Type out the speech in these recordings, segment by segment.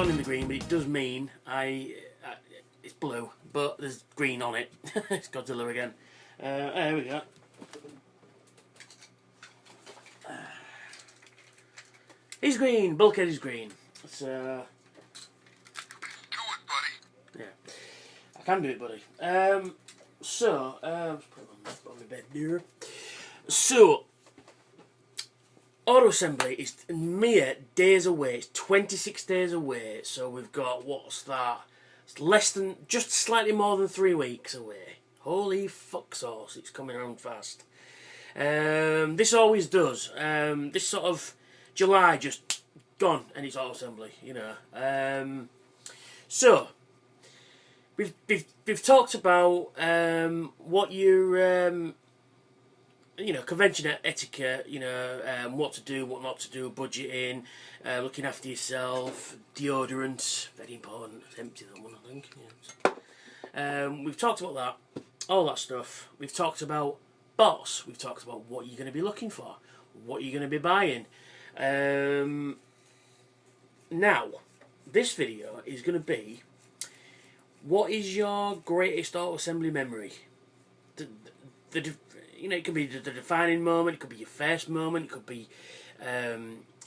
shown in the green, but it does mean it's blue, but there's green on it. It's Godzilla again. There we go. He's green. Bulkhead is green. So do it, buddy. yeah, I can do it, buddy. Let's put it on my bed here. So, auto assembly is mere days away. It's 26 days away. So we've got, what's that? It's less than, just slightly more than 3 weeks away. Holy fuck sauce! It's coming around fast. This always does. This sort of July just gone, and it's auto assembly. You know. So we've talked about what your convention etiquette, what to do, what not to do, budgeting, looking after yourself, deodorant, very important. It's empty that one, I think. Yeah. We've talked about that, all that stuff. We've talked about boss. We've talked about what you're going to be looking for, what you're going to be buying. Now, this video is going to be, what is your greatest auto assembly memory? It could be the defining moment, it could be your first moment, it could be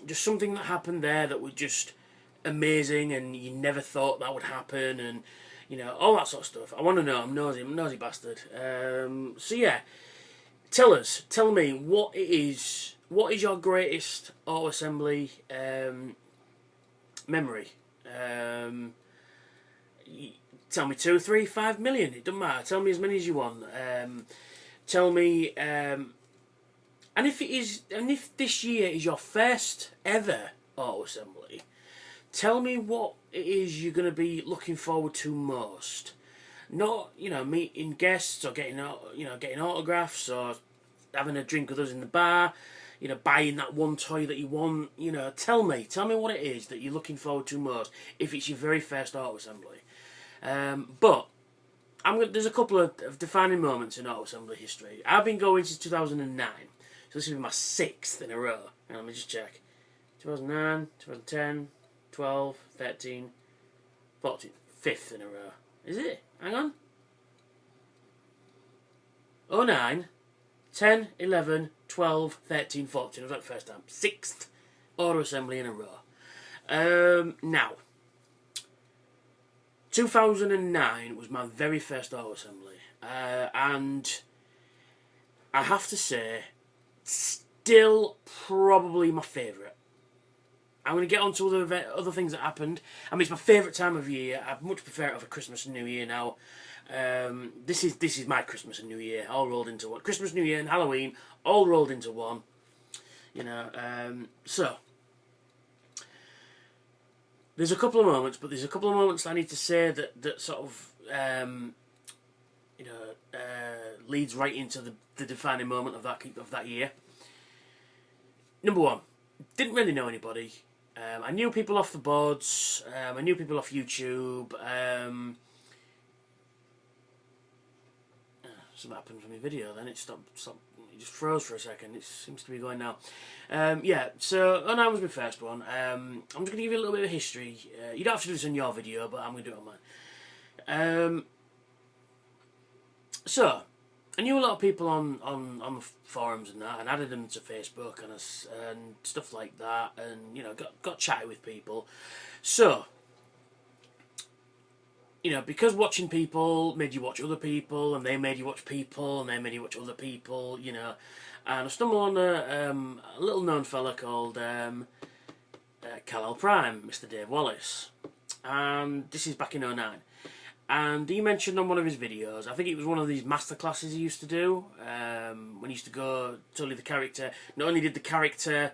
just something that happened there that was just amazing and you never thought that would happen, and all that sort of stuff. I want to know. I'm a nosy bastard. So yeah, tell me what is your greatest auto assembly memory. Tell me 2, 3, 5 million. It doesn't matter. Tell me as many as you want. Tell me, and if this year is your first ever auto assembly, tell me what it is you're going to be looking forward to most. Not meeting guests or getting autographs or having a drink with us in the bar. Buying that one toy that you want. Tell me what it is that you're looking forward to most if it's your very first auto assembly. But there's a couple of defining moments in auto assembly history. I've been going since 2009, so this will be my 6th in a row. Let me just check. 2009, 2010, 12, 13, 14, 5th in a row. Is it? Hang on. 09, 10, 11, 12, 13, 14. I was at the first time. 6th auto assembly in a row. Now, 2009 was my very first auto assembly, and I have to say, still probably my favourite. I'm going to get on to other things that happened. I mean, it's my favourite time of year. I much prefer it over Christmas and New Year now. This is my Christmas and New Year all rolled into one. Christmas, New Year, and Halloween all rolled into one. So. There's a couple of moments, but there's a couple of moments I need to say that sort of, leads right into the defining moment of that year. Number one, didn't really know anybody. I knew people off the boards. I knew people off YouTube. Something happened from my video. Then it stopped. It just froze for a second. It seems to be going now. Yeah, so that was my first one. I'm just going to give you a little bit of history. You don't have to do this on your video, but I'm going to do it on mine. So, I knew a lot of people on the forums and that, and added them to Facebook and stuff like that, and got chatty with people. So, because watching people made you watch other people, and they made you watch people, and they made you watch other people, and I stumbled on a little known fella called Kal-El Prime, Mr. Dave Wallace, and this is back in 09. And he mentioned on one of his videos, I think it was one of these masterclasses he used to do, when he used to go totally the character. Not only did the character,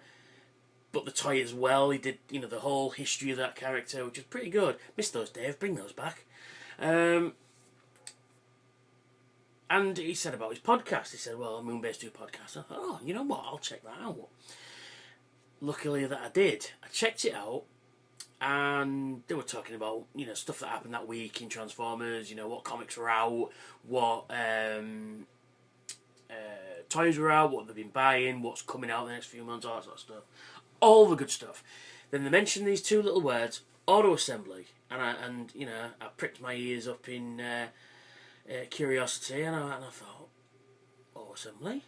but the toy as well. He did, the whole history of that character, which is pretty good. Miss those, Dave. Bring those back. And he said about his podcast. He said, well, Moonbase do podcast. I thought, oh, you know what? I'll check that out. Luckily that I did. I checked it out. And they were talking about, stuff that happened that week in Transformers, what comics were out, what toys were out, what they've been buying, what's coming out in the next few months, all that sort of stuff. All the good stuff. Then they mentioned these two little words, auto assembly, and you know, I pricked my ears up in curiosity, and I thought, auto assembly,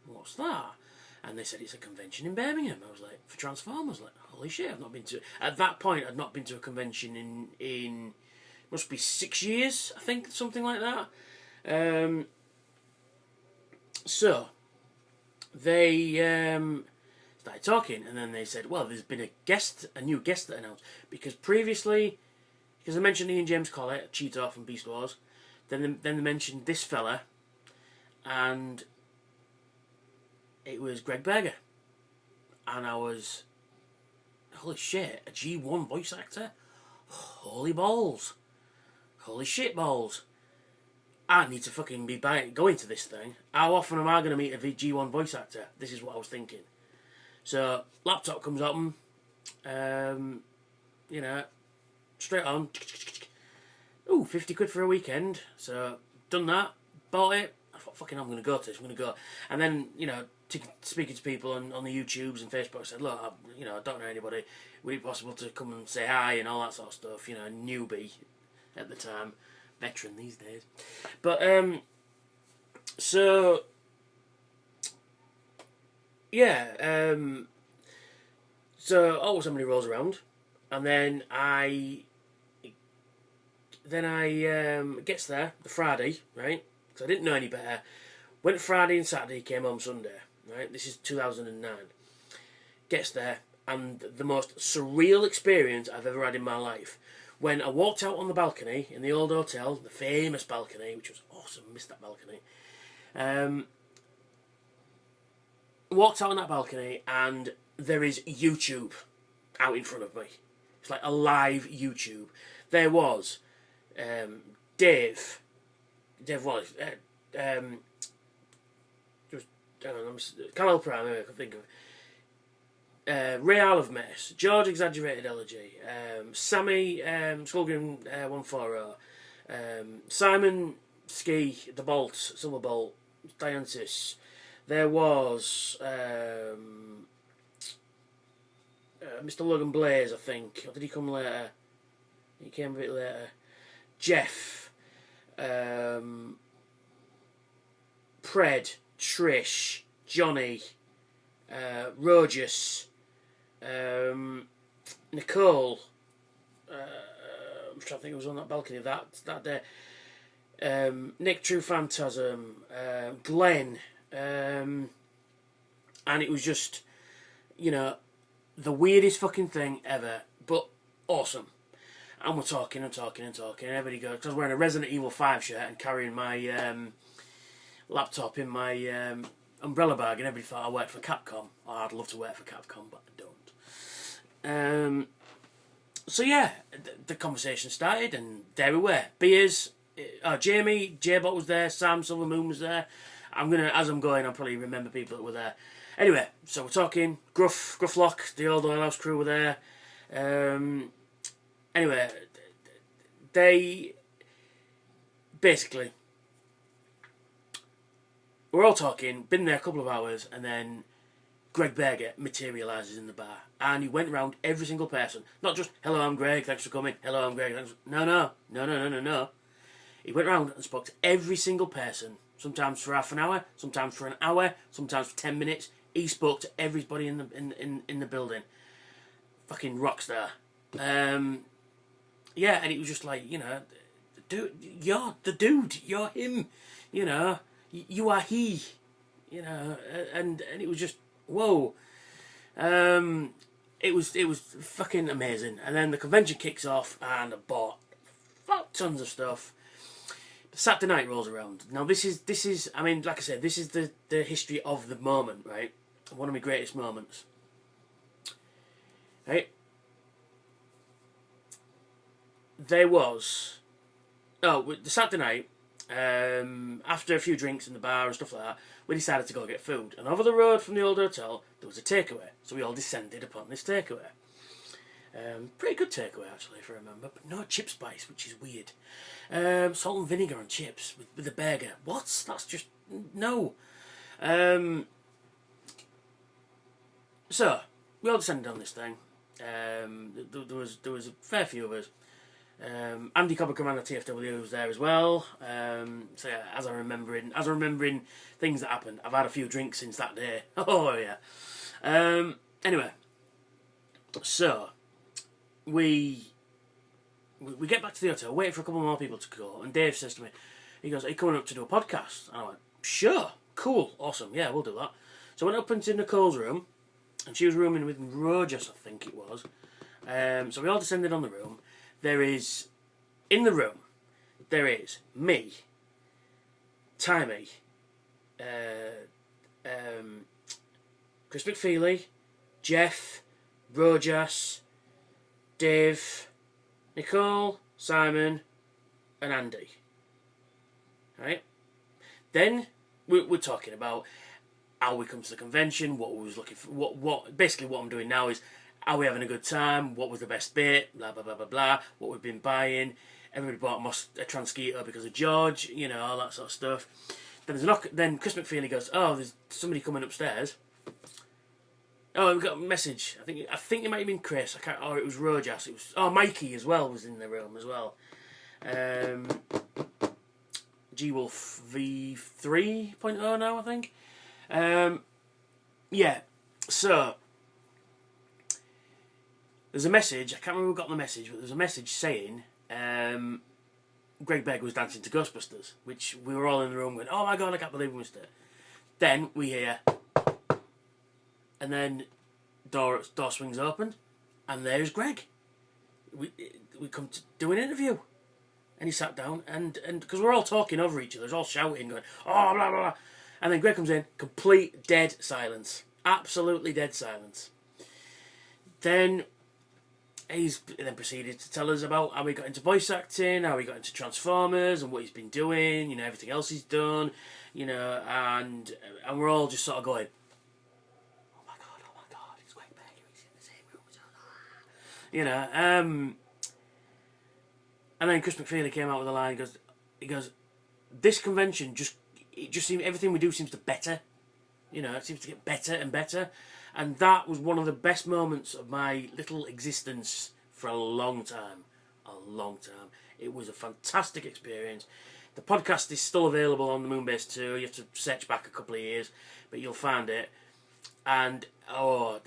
what's that? And they said it's a convention in Birmingham. I was like, for Transformers, like, holy shit, I've not been to. At that point, I'd not been to a convention in must be 6 years, I think, something like that. So they started talking, and then they said, well, there's been a new guest that announced, because previously, because I mentioned Ian James Collett, Cheetah from Beast Wars, then they mentioned this fella, and it was Greg Berger, and I was, holy shit, a G1 voice actor, holy balls, holy shit balls. I need to fucking be going to this thing. How often am I going to meet a G1 voice actor? This is what I was thinking. So, laptop comes open, you know, straight on. Ooh, 50 quid for a weekend. So, done that, bought it. I thought, fucking, I'm going to go to this, I'm going to go. And then, you know, speaking to people on the YouTubes and Facebook, I said, look, I don't know anybody. Would it be possible to come and say hi and all that sort of stuff? You know, newbie at the time. Veteran these days. But, so, yeah, so, somebody rolls around, and then I gets there, the Friday, right, because I didn't know any better, went Friday and Saturday, came home Sunday, right, this is 2009, gets there, and the most surreal experience I've ever had in my life. When I walked out on the balcony in the old hotel, the famous balcony, which was awesome, missed that balcony. Walked out on that balcony, and there is YouTube out in front of me. It's like a live YouTube. There was Dave Wallace, Kal-El Prime, I can think of. Ray Isle of Mace, George Exaggerated Elegy, Sammy Skullgrim 140, Simon Ski, The Bolt, Silver Bolt, Diantis. There was Mr. Logan Blaze, I think. Or did he come later? He came a bit later. Jeff, Pred, Trish, Johnny, Rogus, Nicole, I'm trying to think who was on that balcony that day, Nick True Phantasm, Glenn, and it was just, you know, the weirdest fucking thing ever, but awesome. And we're talking and talking and talking, and everybody goes, because I was wearing a Resident Evil 5 shirt and carrying my laptop in my umbrella bag, and everybody thought I worked for Capcom. Oh, I'd love to work for Capcom, but I don't. So yeah, the conversation started, and there we were. Beers. Jamie, J-Bot was there. Sam Silver Moon was there. As I'm going, I'll probably remember people that were there. Anyway, so we're talking. Grufflock, the old Oil House crew were there. Anyway, they basically, we're all talking, been there a couple of hours, and then Greg Berger materialises in the bar. And he went round every single person. Not just, hello, I'm Greg, thanks for coming. Hello, I'm Greg, thanks for... No. He went round and spoke to every single person. Sometimes for half an hour, sometimes for an hour, sometimes for 10 minutes. He spoke to everybody in the building. Fucking rock star. Yeah, and it was just like, you know, dude, you're the dude, you're him, you know, you are he, you know, and it was just, whoa. It was fucking amazing. And then the convention kicks off, and I bought tons of stuff. Saturday night rolls around. Now this is I mean, like I said, this is the history of the moment, right? One of my greatest moments. Right? There was the Saturday night, after a few drinks in the bar and stuff like that, we decided to go get food. And over the road from the old hotel, there was a takeaway. So we all descended upon this takeaway. Pretty good takeaway, actually, if I remember. But no chip spice, which is weird. Salt and vinegar on chips with a burger. What? That's just... No. So, we all descended on this thing. There was a fair few of us. Andy Cobber Commander TFW was there as well. So yeah, as I'm remembering things that happened, I've had a few drinks since that day. Oh yeah. Anyway, so we get back to the hotel, waiting for a couple more people to go, and Dave says to me, he goes, "Are you coming up to do a podcast?" And I went, "Sure, cool, awesome, yeah, we'll do that." So I went up into Nicole's room, and she was rooming with Rojas, I think it was. So we all descended on the room. In the room, there is me, Timey, Chris McFeely, Jeff, Rojas, Dave, Nicole, Simon, and Andy. Right? Then we're talking about how we come to the convention, what we was looking for, what basically what I'm doing now is, are we having a good time? What was the best bit? Blah blah blah blah blah. What we've been buying. Everybody bought a Transketer because of George, you know, all that sort of stuff. Then there's a knock. Then Chris McFeely goes, "Oh, there's somebody coming upstairs." Oh, we got a message. I think it might have been Chris. I can't. Or it was Rojas. It was. Oh, Mikey as well was in the room as well. G Wolf V3.0 now, I think. Yeah. So there's a message. I can't remember who got the message, but there's a message saying Greg Begg was dancing to Ghostbusters, which we were all in the room going, "Oh my god, I can't believe we missed it." Then we hear, and then door swings open, and there's Greg. We come to do an interview, and he sat down, and because we're all talking over each other, all shouting, going, "Oh blah blah blah," and then Greg comes in, complete dead silence, absolutely dead silence. Then he's then proceeded to tell us about how he got into voice acting, how he got into Transformers, and what he's been doing, you know, everything else he's done, you know, and we're all just sort of going, oh my god, it's Greg Begg, he's in the same room as us. You know, and then Chris McFeely came out with a line, he goes, this convention just seems, everything we do seems to better, you know, it seems to get better and better. And that was one of the best moments of my little existence for a long time. A long time. It was a fantastic experience. The podcast is still available on the Moonbase 2. You have to search back a couple of years, but you'll find it. And, it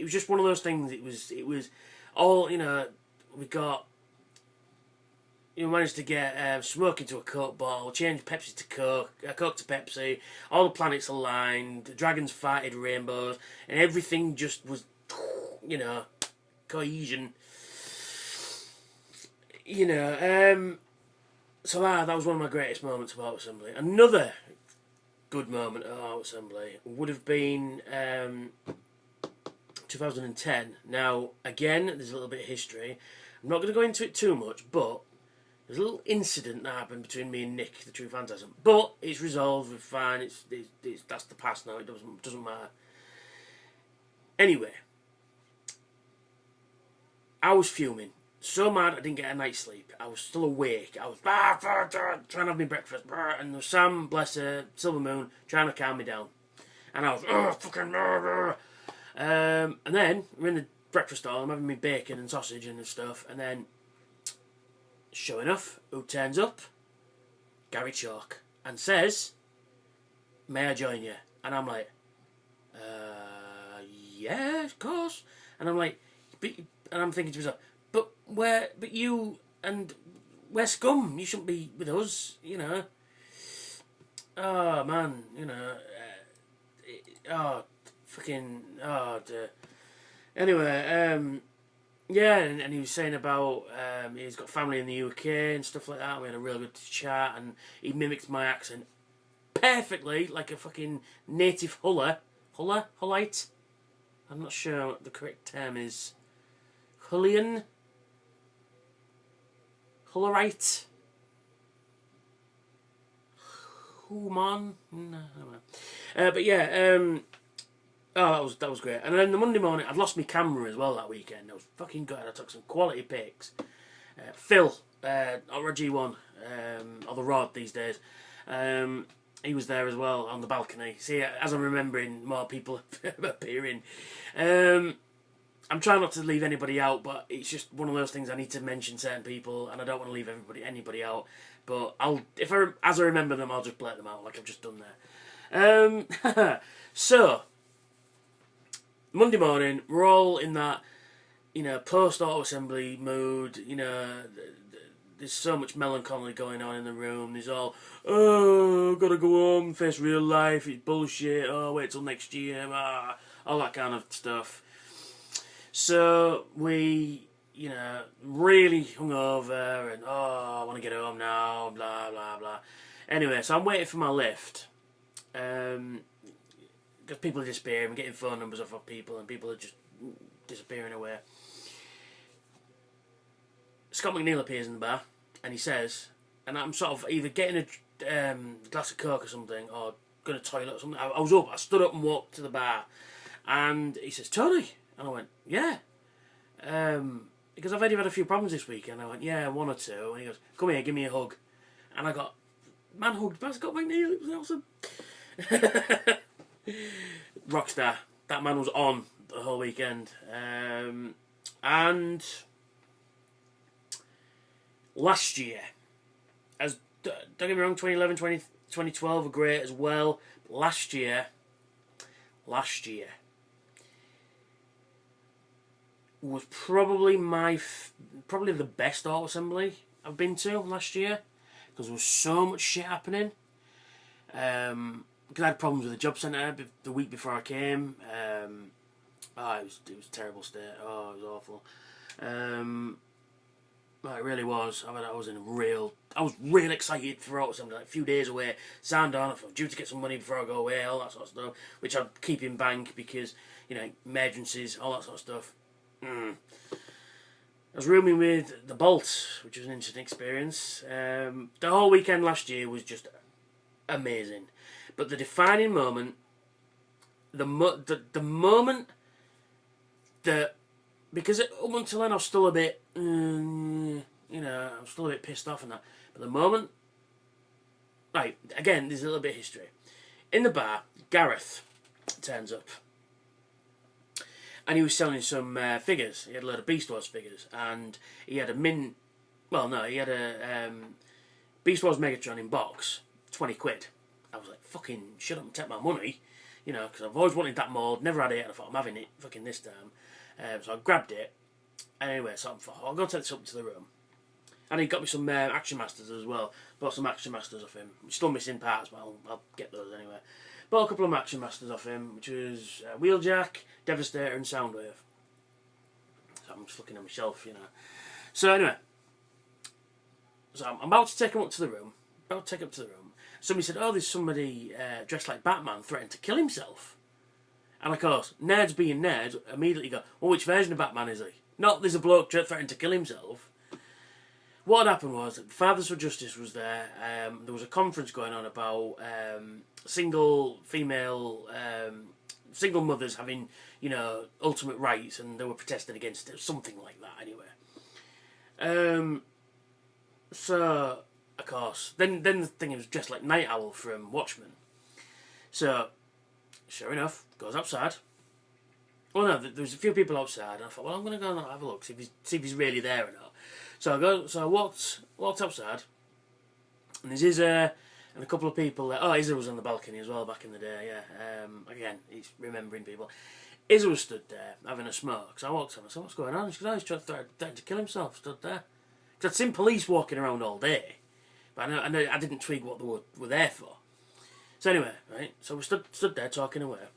was just one of those things. It was all, you know, you managed to get smoke into a Coke bottle, change Pepsi to Coke, Coke to Pepsi, all the planets aligned, the dragons fighted rainbows, and everything just was, you know, cohesion. You know, so that was one of my greatest moments of Art Assembly. Another good moment at Art Assembly would have been 2010. Now, again, there's a little bit of history. I'm not going to go into it too much, but there's a little incident that happened between me and Nick, the True Phantasm, but it's resolved. We're fine. It's that's the past now. It doesn't matter. Anyway, I was fuming, so mad I didn't get a night's sleep. I was still awake. I was trying to have my breakfast, and there was Sam, bless her, Silver Moon, trying to calm me down, and I was fucking. And then we're in the breakfast hall. I'm having my bacon and sausage and stuff, and then, sure enough, who turns up? Gary Chalk, and says, "May I join you?" And I'm like, yeah, of course. And I'm like, and I'm thinking to myself, but you, and we're scum. You shouldn't be with us, you know. Oh man, you know, Anyway, yeah, and he was saying about he's got family in the UK and stuff like that. We had a real good chat, and he mimicked my accent perfectly, like a fucking native Hullite. I'm not sure what the correct term is. Hullian? Hullerite? Human? No, I don't know. But yeah, that was great. And then the Monday morning, I'd lost my camera as well that weekend. I was fucking good. I took some quality pics. Phil, or a G1, or the Rod these days, he was there as well on the balcony. See, as I'm remembering, more people appearing. I'm trying not to leave anybody out, but it's just one of those things I need to mention certain people, and I don't want to leave anybody out. But as I remember them, I'll just blurt them out like I've just done there. So Monday morning, we're all in that, post auto assembly mood. There's so much melancholy going on in the room. There's all, oh, gotta go home, face real life, it's bullshit, oh, wait till next year, all that kind of stuff. So we, really hungover and, oh, I want to get home now, blah, blah, blah. Anyway, so I'm waiting for my lift. Because people are disappearing, we're getting phone numbers off of people, and people are just disappearing away. Scott McNeil appears in the bar, and he says, and I'm sort of either getting a glass of Coke or something, or going to toilet or something. I stood up and walked to the bar, and he says, Tony, and I went, yeah. Because I've had a few problems this week, and I went, yeah, one or two, and he goes, come here, give me a hug. And I got man-hugged by Scott McNeil, it was awesome. Rockstar. That man was on the whole weekend. And last year, don't get me wrong, 2011, 2012 were great as well. But last year was probably probably the best auto assembly I've been to last year, because there was so much shit happening. Because I had problems with the job centre the week before I came. It was a terrible state. Oh, it was awful. It really was. I was real excited for auto assembly. Like a few days away, signed on. I thought, due to get some money before I go away, all that sort of stuff, which I'd keep in bank because emergencies, all that sort of stuff. I was rooming with the Bolt, which was an interesting experience. The whole weekend last year was just amazing. But the defining moment, the moment that, because up until then I was still a bit, I was still a bit pissed off and that. But the moment, right, again, there's a little bit of history. In the bar, Gareth turns up. And he was selling some figures. He had a load of Beast Wars figures. And he had he had a Beast Wars Megatron in box, 20 quid. I was like, fucking shut up and take my money, because I've always wanted that mould, never had it, and I thought, I'm having it fucking this time. So I grabbed it, and anyway, so I thought, I'll go take this up to the room. And he got me some Action Masters as well. Bought some Action Masters off him. Still missing parts, but I'll get those anyway. Bought a couple of Action Masters off him, which was Wheeljack, Devastator, and Soundwave. So I'm just looking at my shelf, So anyway, so I'm about to take him up to the room. Somebody said, oh, there's somebody dressed like Batman threatened to kill himself. And of course, nerds being nerds immediately go, well, which version of Batman is he? Not there's a bloke threatened to kill himself. What had happened was that Fathers for Justice was there. There was a conference going on about single mothers having, ultimate rights, and they were protesting against it, something like that anyway. So, of course, then the thing was dressed like Night Owl from Watchmen. So, sure enough, goes outside. Well, no, there was a few people outside, and I thought, well, I'm going to go and have a look, see if he's really there or not. So I walked outside, and there's Izza and a couple of people there. Oh, Izza was on the balcony as well back in the day, yeah. Again, he's remembering people. Izza was stood there having a smoke. So I walked on, I said, what's going on? She goes, oh, he's trying to kill himself, stood there. Because I'd seen police walking around all day, but I didn't twig what they were there for. So anyway, right, so we stood there talking away,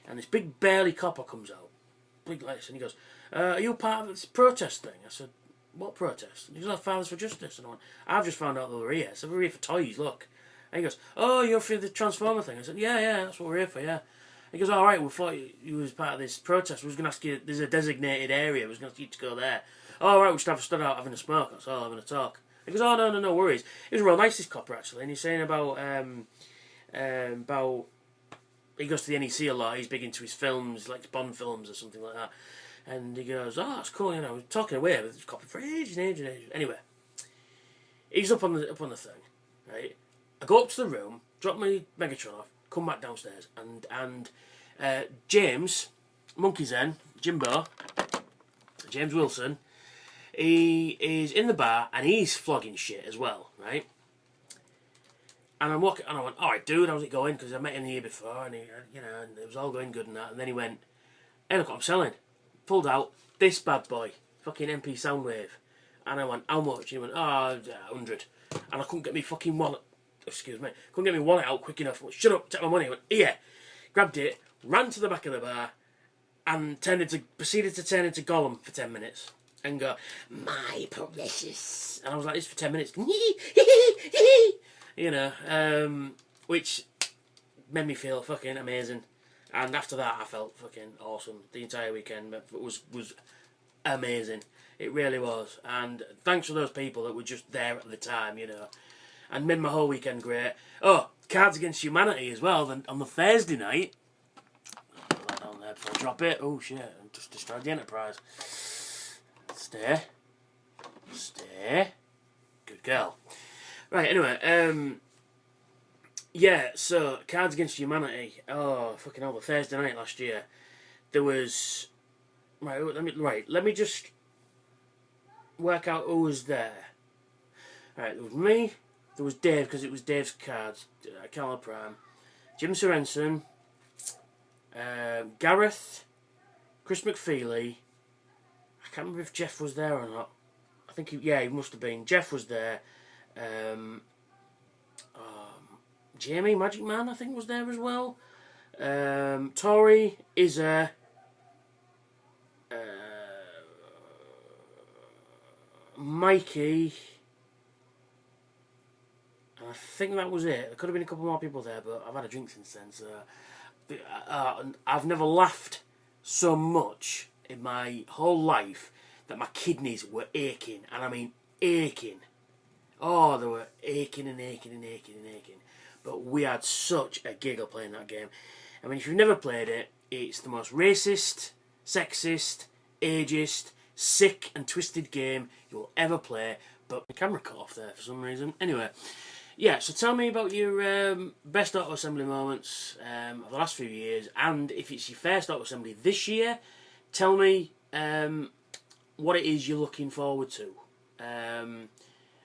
and this big burly copper comes out, big lights, and he goes, are you part of this protest thing? I said, what protest? And he goes, oh, Fathers for Justice. And I went, I've just found out they were here. So we're here for toys, look. And he goes, oh, you're for the Transformer thing? I said, yeah, that's what we're here for, yeah. He goes, all right, we thought you was part of this protest. We was going to ask you, there's a designated area, we was going to ask you to go there. Oh, all right, we should have stood out having a smoke, that's all, having a talk. He goes, oh, no worries. He was real nice, this copper, actually, and he's saying about he goes to the NEC a lot, he's big into his films, like Bond films or something like that. And he goes, oh, that's cool, we're talking away with this copper for ages and ages and ages. Anyway, he's up on the thing, right? I go up to the room, drop my Megatron off, come back downstairs, and James, Monkey Zen, Jimbo, James Wilson, he is in the bar and he's flogging shit as well, right? And I'm walking, and I went, all right, dude, how's it going? Because I met him the year before, and he, and it was all going good and that. And then he went, hey, look what I'm selling. Pulled out this bad boy, fucking MP Soundwave. And I went, how much? And he went, 100. And I couldn't get my fucking wallet, couldn't get my wallet out quick enough. I went, shut up, take my money. I went, here. Grabbed it, ran to the back of the bar, and proceeded to turn into Gollum for 10 minutes. And go, my precious. And I was like this for 10 minutes. Which made me feel fucking amazing. And after that, I felt fucking awesome. The entire weekend was amazing. It really was. And thanks for those people that were just there at the time, and made my whole weekend great. Oh, Cards Against Humanity as well. Then on the Thursday night, I'll put that down there before I drop it. Oh shit! I just destroyed the Enterprise. Stay. Good girl. Right. Anyway, so Cards Against Humanity. Oh, fucking hell! The Thursday night last year, there was. Let me just work out who was there. Right, there was me. There was Dave, because it was Dave's cards. Carlo Prime, Jim Sorensen, Gareth, Chris McFeely. I can't remember if Jeff was there or not. I think he must have been. Jeff was there. Jamie Magic Man, I think, was there as well. Tori, Izza, Mikey, and I think that was it. There could have been a couple more people there, but I've had a drink since then, so I've never laughed so much in my whole life that my kidneys were aching, and I mean aching. Oh, they were aching and aching and aching and aching. But we had such a giggle playing that game. I mean, if you've never played it, it's the most racist, sexist, ageist, sick and twisted game you'll ever play. But the camera cut off there for some reason. Anyway, yeah, so tell me about your best auto assembly moments of the last few years. And if it's your first auto assembly this year, tell me what it is you're looking forward to.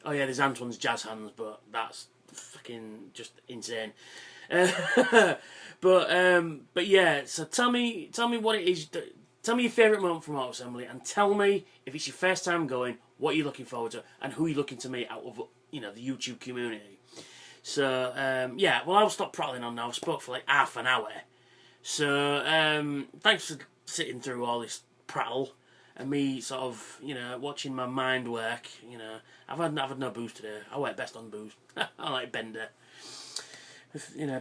Oh yeah, there's Antoine's Jazz Hands, but that's fucking just insane. But yeah, so tell me what it is. Tell me your favourite moment from auto assembly, and tell me if it's your first time going, what you're looking forward to, and who you're looking to meet out of the YouTube community. So yeah, well, I'll stop prattling on now. I've spoke for like half an hour. So thanks for sitting through all this prattle and me sort of watching my mind work. I've had no booze today. I work best on booze. I like Bender.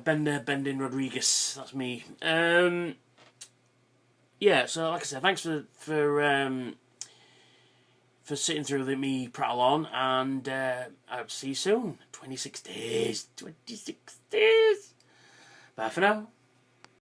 Bender, Bending Rodriguez. That's me. Yeah, so like I said, thanks for sitting through me prattle on, and I'll see you soon. 26 days. 26 days. Bye for now.